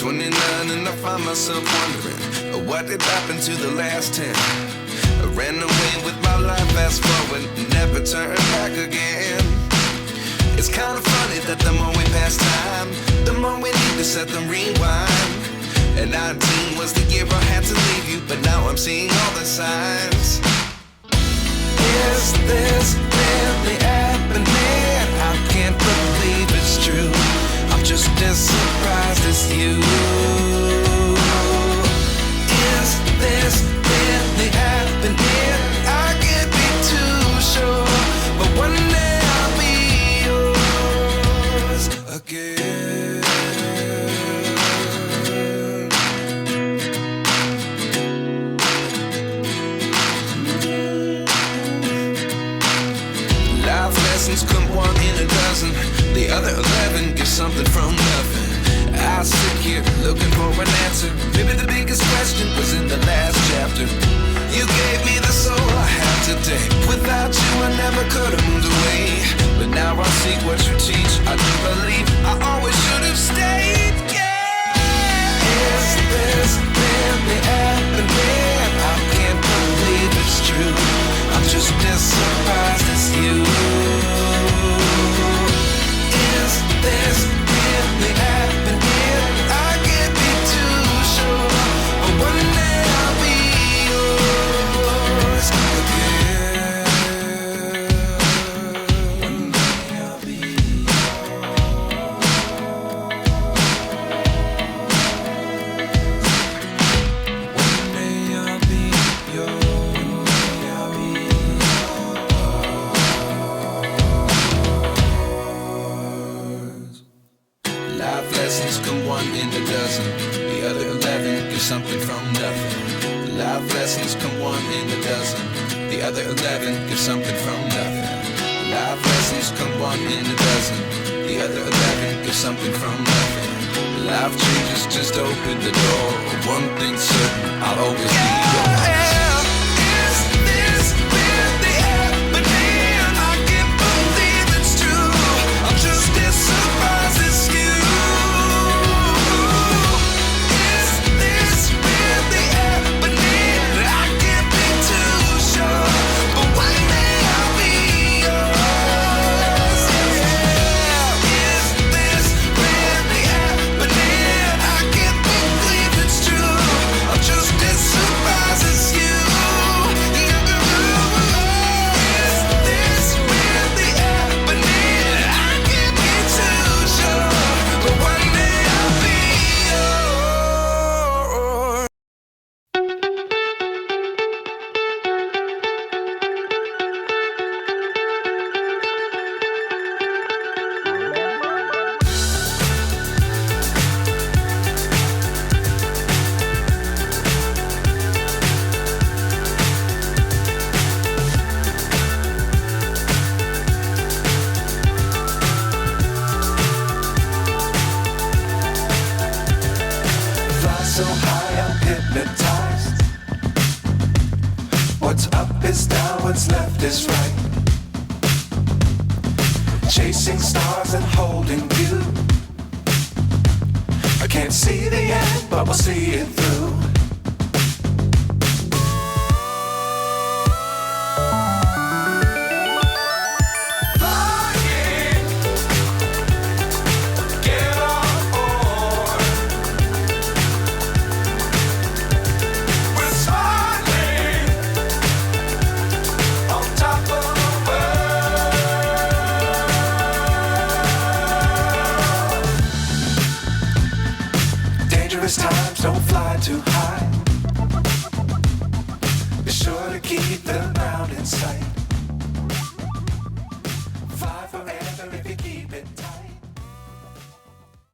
29 and I find myself wondering, what did happen to the last 10? I ran away with my life, fast forward, never turn back again. It's kind of funny that the more we pass time, the more we need to set them rewind. And 19 was the year I had to leave you, but now I'm seeing all the signs. Is this really happening? I can't believe it's true. I'm just as surprised as you. Is this really happening? I can't be too sure, but one day I'll be yours again. Life lessons come one in a dozen. The other 11 get something from nothing. I sit here looking for an answer. Maybe the biggest question was in the last chapter. You gave me the soul I have today. Without you I never could have moved away. But now I see what you teach. I do believe I always should have stayed. Yeah. Is this really happening? I can't believe it's true. I'm just as surprised as you. Is this really happening? I can't be too sure, but one day I'll be yours again. One day I'll be yours. One day I'll be yours. One day I'll be yours. Life lessons come one in a dozen. The other 11 get something from nothing. Life lessons come one in a dozen. The other 11 get something from nothing. Life lessons come one in a dozen. The other 11 get something from nothing. Life changes just open the door. One thing's certain, I'll always be yours. Is this really happening? I can't believe it's true. I'm just as surprised as you. Is this really happening? I can't be too sure, but one day I'll be yours. Yeah. Is this really happening? I can't believe it's true. I'm just as surprised as you. Is this really happening? I can't be too sure, but one day I'll be yours. Fly so high, I'm hypnotized. What's up is down, what's left is right. Chasing stars and holding you. I can't see the end, but we'll see it through. Flying, get on board. We're smiling on top of the world. Dangerous times, don't fly too high. Be sure to keep the ground in sight.